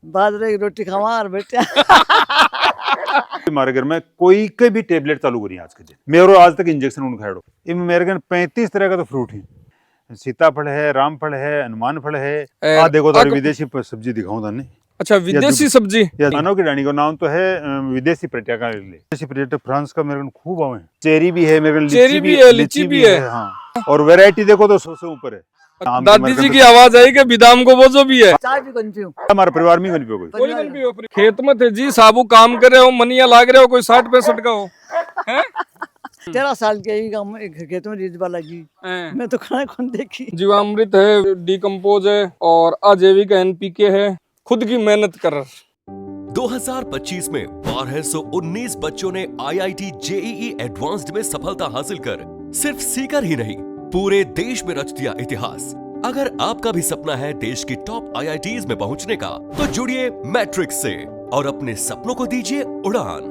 बाजरे की रोटी खावा और बेटा हमारे घर में कोई के भी टेबलेट चालू करी आज के दिन मेरो आज तक इंजेक्शन उन खाड़ो इनमें मेरे घर 35 तरह का तो फ्रूट है। सीताफल है, रामफल है, हनुमान फल है। आ देखो तो विदेशी सब्जी दिखाऊं थाने। अच्छा विदेशी सब्जी या मानो की डाणी का नाम तो है विदेशी पर्यटक का विदेशी पर्यटक फ्रांस का मेरे को खूब आवे। चेरी भी है मेरे को, चेरी भी है, लीची भी है। हाँ और वैरायटी देखो तो 100 से ऊपर है। दादी जी की आवाज आई कि बिदाम को वो जो भी है चाय भी कौन पीऊं हमारे परिवार में नहीं पियो कोई नहीं पियो। खेत में थे जी साबू काम कर रहे हो, मनिया लाग रहे हो, कोई 60-65 का हो हैं? 13 साल के ही काम खेत में रीजबा लगी मैं तो खाना कौन देखी। जीवामृत है, डिकम्पोज है और अजैविक एनपीके है। खुद की मेहनत कर 2025 में 1219 बच्चों ने IIT JEE एडवांस्ड में सफलता हासिल कर सिर्फ सीकर ही नहीं पूरे देश में रच दिया इतिहास। अगर आपका भी सपना है देश की टॉप IITs में पहुंचने का तो जुड़िए मैट्रिक्स से और अपने सपनों को दीजिए उड़ान।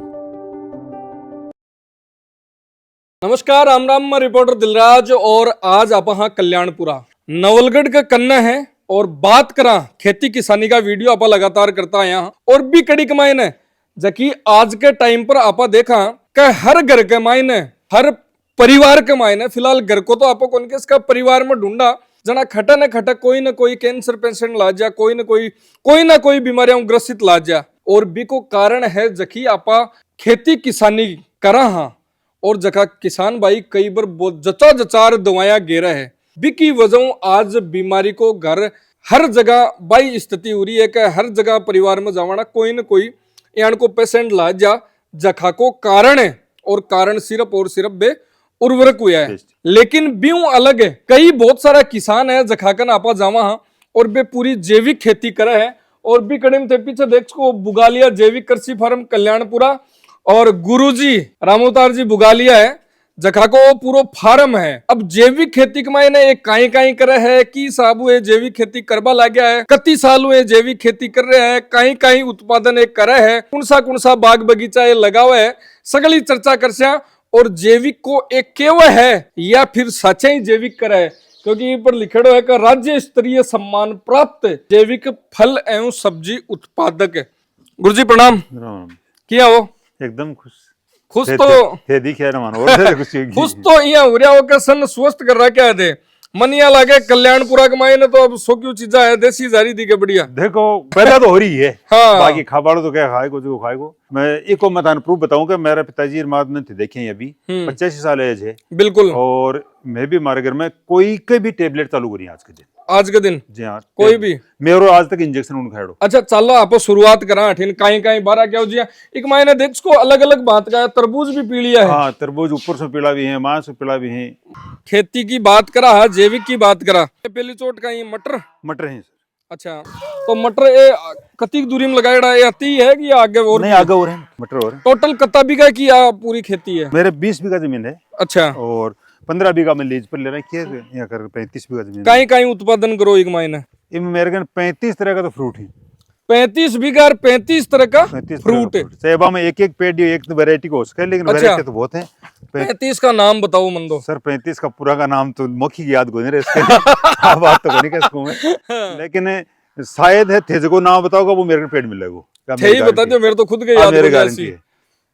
नमस्कार, राम राम, मैं रिपोर्टर दिलराज और आज आप हाँ कल्याणपुरा नवलगढ़ का कन्ना है और बात करा खेती किसानी का वीडियो आप लगातार करता है यहाँ और भी कड़ी कमाई ने जबकि आज के टाइम पर आप देखा कि हर घर के मायने हर परिवार के मायने फिलहाल घर को तो आप कौन के इसका परिवार में ढूंढा जना खटा न खटा कोई ना कोई कैंसर पेशेंट ला जा, कोई ना कोई बीमारियां ग्रसित ला जा और भी को कारण है जखी आपा खेती किसानी करा हाँ और जखा किसान भाई कई बार जचा जचार दवाया गेरा है बिकी वजह आज बीमारी को घर हर जगह बाई स्थिति हो रही है कि हर जगह परिवार में जावाना कोई न कोई यान को पेशेंट ला जा जखा को कारण है और कारण सिर्फ और सिर्फ बे उर्वरक हुआ है। लेकिन ब्यू अलग है, कई बहुत सारा किसान है जखाकन आपा जावा हाँ और बे पूरी जैविक खेती करे है और भी कड़िम थे पीछे देखो बुगालिया जैविक कृषि फार्म कल्याणपुरा और गुरुजी रामोतार जी बुगालिया है जखा को पूरा फार्म है। अब जैविक खेती के मायने एक काई करे है कि साबू है जैविक खेती करवा ला गया है, कति साल हुए जैविक खेती कर रहे हैं, काई उत्पादन एक करे है, कौन सा बाग बगीचा ये लगा हुआ है, सगली चर्चा कर और जैविक को एक केव है या फिर सच्चा ही जैविक करे है क्योंकि पर लिखड़ो है कि राज्य स्तरीय सम्मान प्राप्त जैविक फल एवं सब्जी उत्पादक है। गुरुजी प्रणाम। किया हो एकदम खुश तो दिखे ना मानो खुश तो यहाँ हो रहा हो के सन स्वस्थ कर रहा क्या दे मनिया लागे कल्याणपुरा कमाए ना तो अब सो क्यों चीजा है देसी जारी दी के बढ़िया देखो पैदा तो हो रही है। हाँ। बाकी खाबाड़ो तो क्या खाएगो जो खाएगो। मैं एक को मैं प्रूफ बताऊं कि मेरा पिताजी में थे देखे अभी 85 साल एज है बिल्कुल और मैं भी हमारे घर में कोई के भी टेबलेट चालू करी आज के दिन जी हाँ कोई भी मेरो आज तक इंजेक्शन उन खाड़ो। अच्छा चलो आप शुरुआत करा अठिन काई बारह क्या हो जी एक महीने देख को अलग अलग बात का तरबूज भी पीलिया है। हाँ तरबूज ऊपर से पीला भी है मां से पीला भी है। खेती की बात करा है जैविक की बात करा पहली चोट का ये मटर है सर। अच्छा तो मटर ए कती दूरी में लगाया आती है कि आगे और नहीं आगे और है मटर और टोटल कत्ता बीघा की पूरी खेती है? मेरे 20 बीघा जमीन है। अच्छा और 15 बीघा में लीज पर ले रखी है यहाँ कर 35 बीघा जमीन काई उत्पादन करो एक महीने इनमें मेरे घर 35 तरह का तो फ्रूट है। 35 बीघा 35 तरह का फ्रूट है। सेबा में एक पेड़ एक वैरायटी को हो सके लेकिन वैरायटी तो बहुत है। 35 का नाम बताओ मंदो सर 35 का पूरा का नाम तो मौखी याद को नहीं रहे इसके बात तो नहीं इसको में लेकिन शायद है थे को नाम बताओगा वो मेरे पेड़ मिलेगा थे बता दो मेरे तो खुद के याद मेरे गारंटी है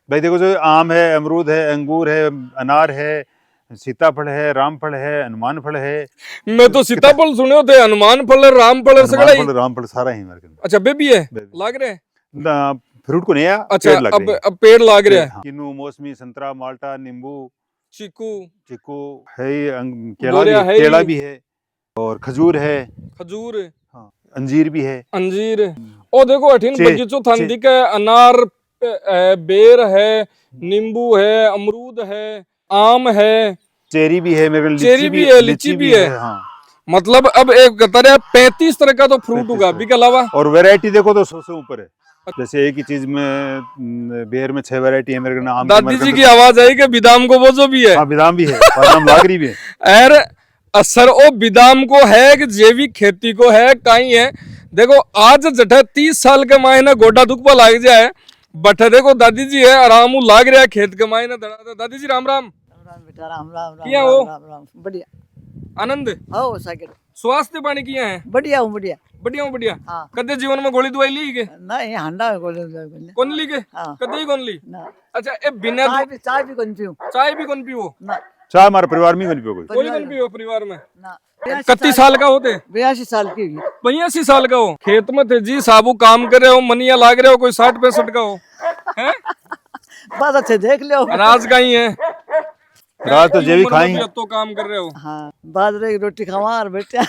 भाई। देखो जो आम है अमरूद है अंगूर है अनार है सीताफल है रामफल है हनुमान फल है। मैं तो सीताफल सुने थे हनुमान फल रामफल रामफल सारा ही मेरे। अच्छा बेबी है लाग रहे फ्रूट को नहीं है। अच्छा अब पेड़ लाग रहे हैं किन्नू मौसमी संतरा माल्टा नींबू चीकू है केला भी है और खजूर है हाँ अंजीर भी है अंजीर और देखो अठीन बगीचो थान दिखे अनार बेर है नींबू है अमरूद है आम है चेरी भी है मेरे चेरी भी है लीची भी है। हाँ। मतलब अब एक 35 तरह का तो फ्रूट होगा अभी के अलावा और वैरायटी देखो तो 100 से ऊपर है। जैसे एक ही चीज में बेर में 6 वैरायटी है मेरे नाम। दादी जी की आवाज आई कि बिदाम को वो जो भी है। हाँ बिदाम भी है बादाम लागरी भी है। अरे असर ओ बिदाम को है कि जैविक खेती को है कहीं है। देखो आज जठे 30 साल के मायने गोडा दुखपा लाग जाए बट देखो दादी जी है आराम लाग रहा खेत के मायने धड़ा। दादी जी राम राम बेटा राम राम किया हो राम बढ़िया आनंद हो स्वास्थ्य पानी किया है बढ़िया हूँ बढ़िया। बढ़िया हूँ बढ़िया। हाँ। कदे जीवन में गोली दवाई ली के ना ये हांडा है बोले कौन ली के हाँ। कदे ही कौन ली। ना अच्छा ए बिना चाय भी कौन पीऊँ चाय भी कौन पियो ना चाहे हमारे परिवार में नहीं पियो कोई। कोई कौन पियो परिवार में। ना कितनी साल का होते 82 साल की होगी। 82 साल का हो खेत में थे जी साबू काम कर रहे हो मनिया लाग रहे हो कोई 60-65 का हो हैं बात अच्छे देख लो। राज का ही है रात तो जेवी खाई अब तो काम कर रहे हो। हाँ बाजरे की रोटी खावा और बेटा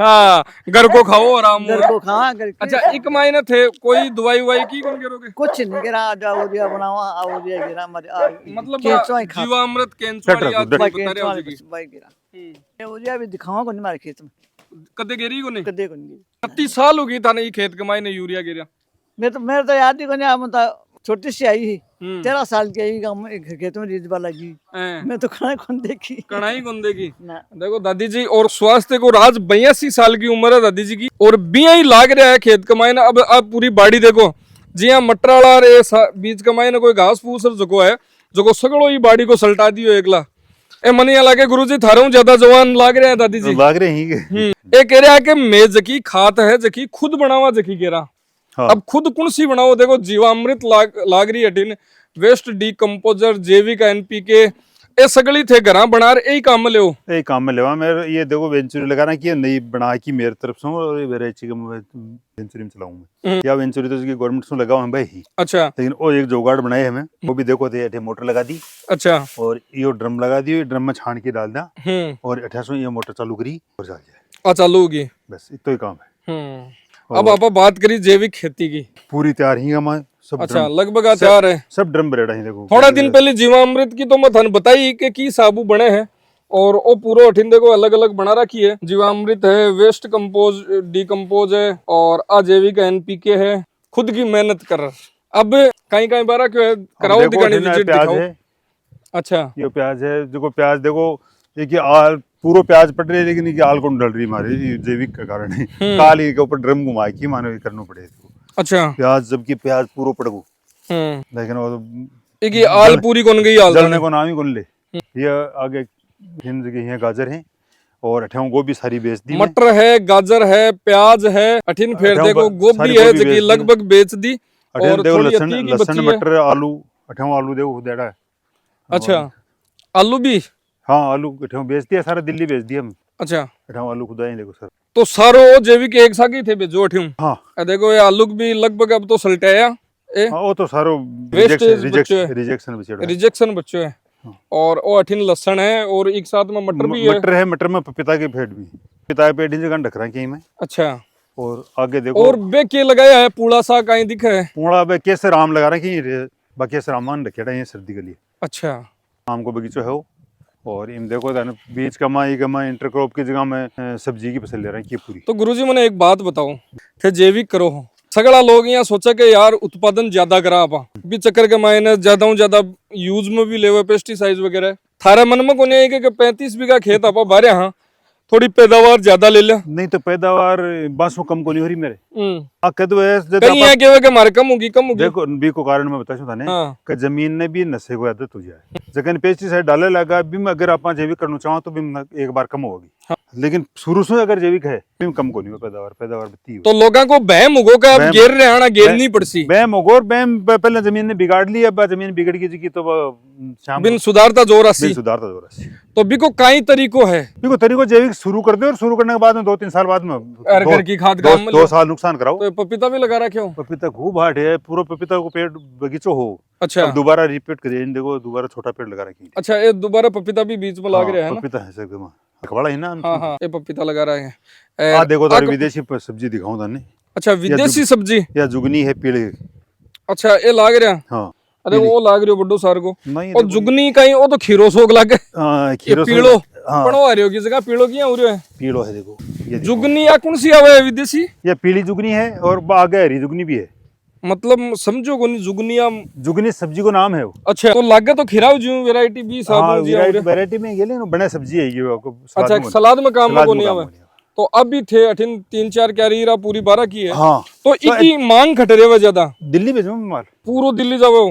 हाँ घर को खाओ आराम घर को खावा घर अच्छा एक महीने थे कोई दवाई ववाई की कौन करोगे कुछ नहीं गिरा जाओरिया बनावा आवरिया गिरा मतलब केंचुआ खा जीवामृत केंचुआ डट रखो, आदमी भाई बता रहे हो जी केंचुआ भाई गिरा आवरिया भी दिखावा को नहीं मारे खेत में कदे गिरी को नहीं कदे को नहीं 30 साल हो गई था नहीं खेत कमाई ने यूरिया गिरा। मेरे तो याद ही को नहीं मतलब छोटी सी आई ही हम्म। 13 साल की आई गाँव में खेत में रीत लगी हैं। मैं तो खाना कौन देखी कढ़ाई कौन देगी ना देखो दादी जी और स्वास्थ्य को राज 82 साल की उम्र है दादी जी की और बिया ही लाग रहा है खेत कमाई ना। अब पूरी बाड़ी देखो जी हाँ मटराला रे बीज कमाई ना कोई घास फूस जगो है जगो सगड़ो ही बाड़ी को सल्टा दियो एकला ए मनिया लागे गुरुजी थारे हूँ ज्यादा जवान लाग रहे हैं दादी जी लाग रहे हैं ए कह रहा है कि मैं जकी खात है जकी खुद बनावा जकी कह रहा हाँ। अब खुद कौन सी बनाओ देखो जीवामृत लाग रही है वेस्ट डीकम्पोजर जैविक एनपीके ए सगली थे घरा बना रहे यही काम में ले यही काम में लेवा मेरे ये देखो वेंचुरी लगाना की नई बना की मेरे तरफ से और ये वेराइटी का मैं वेंचुरी में चलाऊं मैं या वेंचुरी तो इसकी गवर्नमेंट से लगाओ हम भाई ही अच्छा लेकिन वो एक जोगाड़ बनाए हमें वो भी देखो थे मोटर लगा दी अच्छा और ये ड्रम लगा दी ड्रम में छान के डाल दिया और 1800 ये मोटर चालू करी और चल जाए चालू होगी बस इतना ही काम है। अब आप बात करी जैविक खेती की पूरी तैयार ही हमारे सब अच्छा ड्रम लगभग तैयार है सब ड्रम भरेड़ा ही देखो थोड़ा दिन पहले जीवामृत की तो मैं थाने बताई कि की साबू बने हैं और वो पूरा अठिन देखो अलग अलग बना रखी है जीवामृत है वेस्ट कंपोज डीकम्पोज है और अजैविक एनपीके है खुद की मेहनत कर अब कहीं बारा क्यों है कराओ दिखानी विजिट दिखाओ। अच्छा ये प्याज है देखो प्याज देखो एक आल पूरा प्याज पड़ रही है लेकिन ये आल को डल रही मारे जैविक का कारण है काली के ऊपर ड्रम घुमा के मानो करना पड़े अच्छा प्याज जबकि प्याज पूरा पड़ गो लेकिन वो एक ये आल पूरी कौन गई आल जलने को नाम ही कौन ले ये आगे हिंद के गाजर हैं और अठाऊ गोभी सारी बेच दी मटर है गाजर है प्याज है अठिन फिर देखो गोभी है जो लगभग बेच दी और देखो थोड़ी लसन अती की लसन बची है। मटर आलू अठाऊ आलू देखो देड़ा है अच्छा आलू भी हाँ आलू अठाऊ बेच दिया सारा दिल्ली बेच दिया हम अच्छा अठाऊ आलू खुदा ही देखो सर तो सारो जैविक एक साथ थे जो अठिन हाँ देखो ये आलू भी लगभग अब तो सल्टाया ए हाँ वो तो सारो रिजेक्शन बच्चों है और वो अठिन लसन है और एक साथ में मटर भी है मटर में पपीता के पेड़ भी पपीता के पेड़ जगह ढक रहा में अच्छा और आगे देखो और बे के लगाया है पूड़ा सा कहीं दिखा है पूरा बे केसर आम लगा रहा है बाकी केसर आम रखेड़ा ये सर्दी के लिए अच्छा आम को बगीचा है वो और इन देखो बीज कमा इंटरक्रॉप की जगह में सब्जी की फसल ले रहे हैं पूरी। तो गुरुजी मैंने एक बात बताऊं थे जैविक करो हो सगड़ा लोग यहाँ सोचा कि यार उत्पादन ज्यादा करा आप भी चक्कर के मायने ज्यादा यूज में भी ले पेस्टिसाइड वगैरह थारा मन में कोने कि 35 बीघा खेत आप बारे हाँ थोड़ी पैदावार ज्यादा ले ले नहीं तो पैदावार बांसों कम को नहीं हो रही मेरे कहीं यहाँ के वे मारे कम होगी देखो बी को कारण मैं बता था हाँ। कि जमीन ने भी नशे को आदत हो जाए जगह पेस्टिसाइड डाले लगा भी अगर आप जैविक करना चाहो तो भी एक बार कम होगी हाँ। लेकिन शुरू से अगर जैविक है भी कम को नहीं हो पैदावार बत्ती तो लोगों को बहम उगो का अब घेर रहे आना घेरनी पड़सी बहम उगो बहम पहले जमीन ने बिगाड़ ली अब जमीन बिगड़ गई तो शाम बिन सुधारता जोर आसी तो बिको कई तरीको है बिको तरीको जैविक शुरू कर दे और शुरू करने के बाद में 2-3 साल बाद में घर की खाद काम में 2 साल नुकसान कराओ तो पपीता भी लगा रखे हो पपीता खूब हाट है पूरा पपीता को पेड़ बगीचो हो अच्छा दोबारा रिपीट करिए देखो दोबारा छोटा पेड़ लगा रखी अच्छा ये दोबारा पपीता भी बीच में लग रहा है ना पपीता है एकदम अखबाड़ा है ना हाँ ये पपीता लगा रहे हैं देखो तो विदेशी सब्जी दिखाऊं ताने अच्छा विदेशी सब्जी या जुगनी है पीले अच्छा ये लाग रहा हाँ अरे वो लाग रही हो बड्डो सार को नहीं और जुगनी कहीं वो तो खीरो सोग लागे खीरो पीलो पड़ो आ रही होगी जगह पीलो की हो रही है पीलो है देखो ये जुगनी या कौन सी आवे विदेशी ये पीली जुगनी है और आगे हरी जुगनी भी है मतलब समझो कोनी जुगनी सब्जी को नाम है वो अच्छा तो लागे तो खीराव जो वैरायटी भी साबुन जी वैरायटी में ये ले बड़ा सब्जी है ये आपको अच्छा सलाद में काम में कोनी आवे तो अब भी थे अठिन 3-4 कैरियर पूरी 12 की है हाँ तो इकी मांग खटरे वे ज्यादा दिल्ली भेजो माल पूरो दिल्ली जावे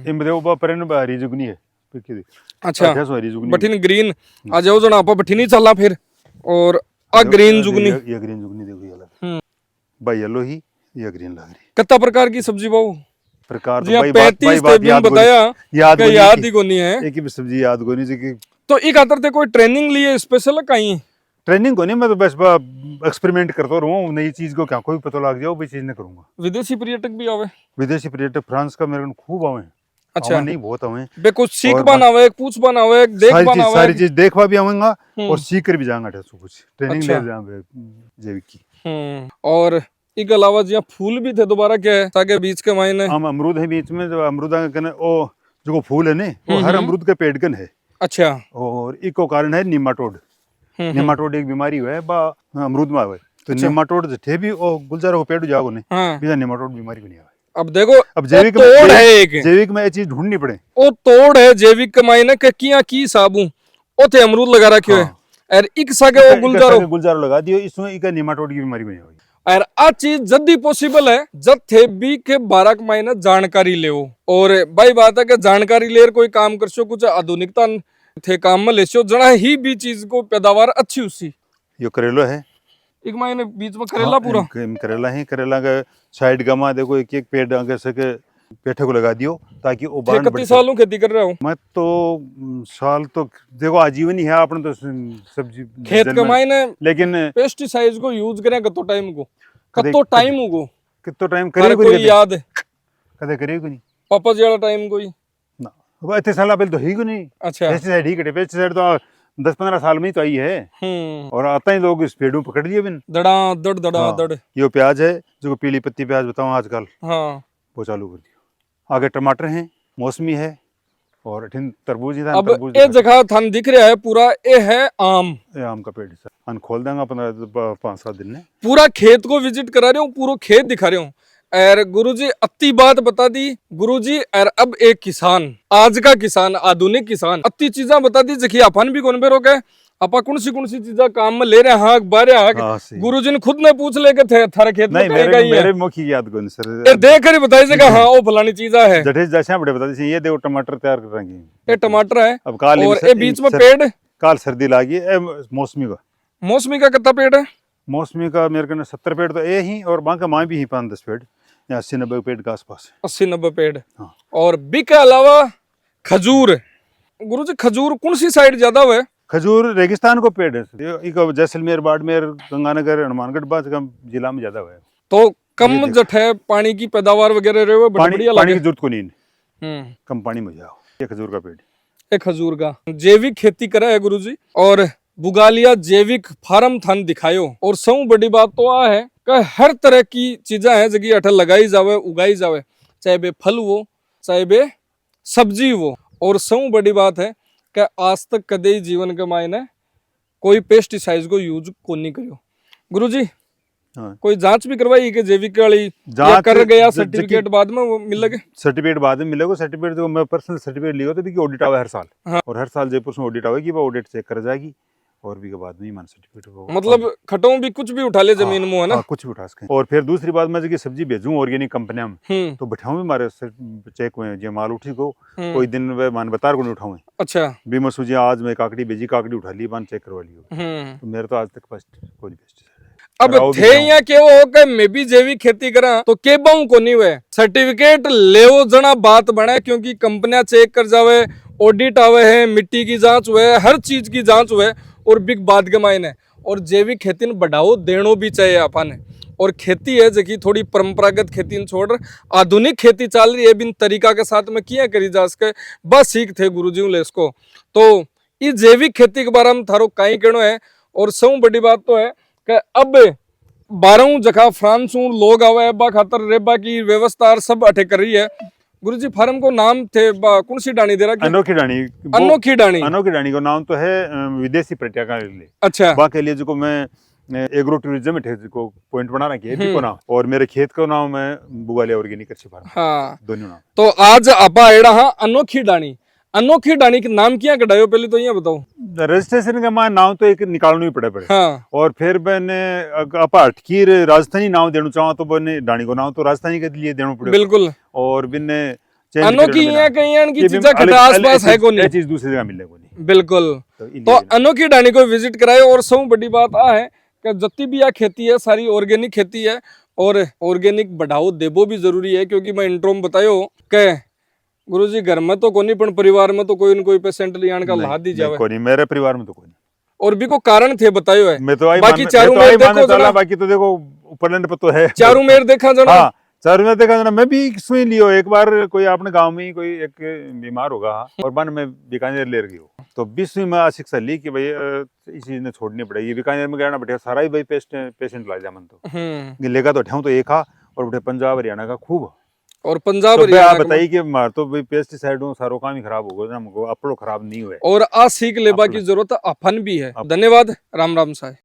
इन देखो परन हरी जुगनी है अच्छा अठ्यास वाली जुगनी बठिन ग्रीन आ जाओ जना आपा बठिन ही चला फिर और आ ग्रीन जुगनी ये ग्रीन जुगनी देखो ये अलग भाई येलो ही ये ग्रीन लग रही कितना प्रकार की सब्जी बाबू प्रकार जी 35 थे भी बताया याद याद ही कोनी है एक ही सब्जी याद कोनी जी की तो एक आतर ते कोई ट्रेनिंग लिए स्पेशल कहीं ट्रेनिंग को नहीं मैं तो बस एक्सपेरिमेंट करता रहूं नई चीज को क्या कोई पता लग जाओ वही चीज नहीं करूंगा विदेशी पर्यटक भी आवे विदेशी पर्यटक फ्रांस का मेरे को खूब आवे अच्छा नहीं बहुत आवे बे कुछ सीख बनावे पूछ बनावे देख बनावे सारी चीज देखवा भी आऊंगा और सीख कर भी जाऊंगा ढेसू कुछ ट्रेनिंग ले जाऊंगा जैविक की और इसके अलावा जी फूल भी थे दोबारा क्या है ताकि बीच के मायने हम अमरूद है बीच में जो अमरूदा का ओ जो फूल है ने वो हर अमरूद के पेड़ कन है अच्छा और इको कारण है निमाटोड निमाटोड एक बीमारी है बा अमरूद में आवे तो निमाटोड जठे भी ओ गुलजार को पेड़ जागो ने बिना निमाटोड बीमारी को नहीं आवे अब देखो अब जैविक तोड़ है एक जैविक में ये चीज ढूंढनी पड़े ओ तोड़ है जैविक के मायने के किया की साबू ओथे अमरूद लगा रखे है और एक सागे वो गुलजारो लगा दियो इसमें इका निमाटोड की बीमारी बनी हुई और आ चीज जल्दी पॉसिबल है जब थे भी के 12 महीने जानकारी ले और भाई बात है कि जानकारी ले कोई काम कर सो कुछ आधुनिकता थे काम में ले सो जना ही भी चीज को पैदावार अच्छी उसी यो करेलो है एक महीने बीच में करेला पूरा करेला है करेला का साइड गमा देखो एक एक पेड़ आगे सके पेठे को लगा दियो ताकि वो बाढ़ कितने सालों खेती कर रहा हूँ मैं तो साल तो देखो आजीवन ही है आपने तो सब्जी खेत कमाई ने लेकिन पेस्टिसाइड्स को यूज करें कतो टाइम को कितो टाइम करे कोई याद कदे करे को नहीं पापा जी वाला टाइम कोई ना अब इतने साल पहले तो ही को नहीं अच्छा पेस्टिसाइड ही कटे पेस्टिसाइड तो 10-15 साल में ही तो आई है और आता ही लोग इस पेड़ों पकड़ लिए बिन दड़ा दड़ ये प्याज है जो पीली पत्ती प्याज बताऊं आजकल हाँ वो चालू कर दिया आगे टमाटर हैं मौसमी है और तरबूज ही था अब ये जगह थान दिख रहा है पूरा ये है आम का पेड़ अन खोल देंगे 5-7 दिन में पूरा खेत को विजिट करा रहे हूँ पूरा खेत दिखा रहे हूँ और गुरुजी अति बात बता दी गुरुजी और अब एक किसान आज का किसान आधुनिक किसान अति चीजा बता दी जखी अपन भी कौन बेरो के आपा कौन सी चीजा काम में ले रहे हैं बारे गुरुजी ने खुद ने पूछ ले के थे थारे खेत में मेरे मुखी याद कौन सर देख कर बताइएगा हाँ वो फलानी चीजा है जठे जैसे बड़े बता दी ये देखो टमाटर तैयार कर रहे हैं ये टमाटर है अब काल और ये बीच में पेड़ काल सर्दी लागी मौसमी का कितना पेड़ है मौसमी का मेरे को 70 पेड़ तो ये ही और बाकी माँ भी ही 5-10 पेड़ 80-90 पेड़ के आसपास 80-90 पेड़ और बी के अलावा खजूर गुरुजी खजूर कौन सी साइड ज्यादा हुआ है खजूर रेगिस्तान को पेड़ है जैसलमेर बाड़मेर गंगानगर हनुमानगढ़ जिला में ज्यादा हुआ है तो कम जट है पानी की पैदावार वगैरह रहे पानी की जरूरत को नहीं कम पानी में जाओ ये खजूर का पेड़ ये खजूर का जैविक खेती करा है गुरुजी और बुगालिया जैविक फार्म थान दिखायो और सौ बड़ी बात तो आ है कि हर तरह की चीजा है जगह अठल लगाई जावे उगाई जावे चाहे बे फल हो चाहे बे सब्जी हो और सौ बड़ी बात है कि आज तक कदे जीवन के मायने कोई पेस्टिसाइड को यूज को नहीं करियो गुरुजी कोई जांच भी करवाई कि जैविक वाली कर गया सर्टिफिकेट बाद में वो मिलेगा सर्टिफिकेट बाद में मिलेगा सर्टिफिकेट तो मैं पर्सनल सर्टिफिकेट लिया तो भी ऑडिट आवे हर साल और हर साल जयपुर में ऑडिट आवेगी वो ऑडिट चेक कर जाएगी और भी के बाद में मान सर्टिफिकेट होगा मतलब खटों भी कुछ भी उठा ले जमीन में है ना कुछ भी उठा सके और फिर दूसरी बात मैं सब्जी भेजूं ऑर्गेनिक कंपनियां में तो बैठाऊं भी मारे चेक हुए जो माल उठी को कोई दिन वे मान बतार को नहीं उठाऊं अच्छा भी मैं सूझी आज मैं काकड़ी भेजी काकड़ी उठा ली मान चेक करवा ली तो मेरे तो आज तक फर्स्ट कोई अब थे या के वो के मैं भी जैविक खेती करा तो के बाऊ को नहीं हुए सर्टिफिकेट लेओ जना बात बने क्योंकि कंपनियां चेक कर जावे ऑडिट आवे है मिट्टी की जांच हुए हर चीज की जांच हुए और बिग बात के मायने और जैविक खेती ने बढ़ाओ देनो भी चाहिए अपन और खेती है जबकि थोड़ी परंपरागत खेती छोड़ आधुनिक खेती चल रही है बिन तरीका के साथ में किया करी जा सके बस सीख थे गुरुजी ले इसको तो ये जैविक खेती के बारे में थारो कहीं कहना है और सौ बड़ी बात तो है कि अब 12 जगह फ्रांस लोग आवे बा खातर रेबा की व्यवस्था सब अठे कर रही है गुरुजी फार्म को नाम थे कौन सी डानी दे रहा अनोखी डानी को नाम तो है विदेशी पर्यटक के लिए अच्छा बाकी लिए जो मैं एग्रो टूरिज्म को पॉइंट बना रखी है को नाम और मेरे खेत का नाम है बुगालिया ऑर्गेनिक कृषि फार्म हाँ दोनों नाम तो आज आपा एड़ा हाँ अनोखी डानी के नाम क्या कटायो पहले तो ये बताओ रजिस्ट्रेशन का मां नाम तो एक निकालना ही पड़े हाँ। और फिर मैंने आपा अटकीर राजस्थानी नाम देना चाहो तो मैंने डानी को नाम तो राजस्थानी के लिए देना पड़े बिल्कुल और बिन्ने change अनोखी period में है ना। कहीं इनकी ये चीजें अलग- खटा अलग- आसपास है ये को नहीं चीज दूसरी जगह मिले को नहीं। बिल्कुल। तो तो अनोखी डाणी को विजिट कराए और सब बड़ी बात आ है कि जत्ती भी आ खेती है सारी ऑर्गेनिक खेती है और ऑर्गेनिक बढ़ाओ देबो भी जरूरी है, क्योंकि मैं इंट्रो में बतायो कि गुरुजी घर में तो कोनी पण परिवार में तो कोई न कोई पेशेंट लियान का ला दी जावे कोई नहीं, मेरे परिवार में तो कोई नहीं। और भी को कारण थे बतायो है। मैं तो आई बाकी मान- चारों मैं तो आई मेर देखो मानने वाला, जना, बाकी तो देखो ऊपर पर तो है चारों मेर देखा जना। हाँ, चारों में देखा जाना। मैं भी सुई लियो एक बार, कोई अपने गांव में ही कोई एक बीमार होगा और बन में बीकानेर ले गई हो, तो 20वीं में शिक्षा ली कि भाई इस चीज ने छोड़नी पड़ेगी। बीकानेर में गया बैठे सारा ही भाई पेशेंट ला जा मन तो लेगा तो ठेऊ तो एक हा, और बैठे पंजाब हरियाणा का खूब। और पंजाब तो हरियाणा आप का बताइए कि मार तो भाई पेस्टिसाइड सारो काम ही खराब होगा, हमको अपनो खराब नहीं हुए। और आ सीख लेबा की जरूरत अपन भी है। धन्यवाद। राम राम साहब।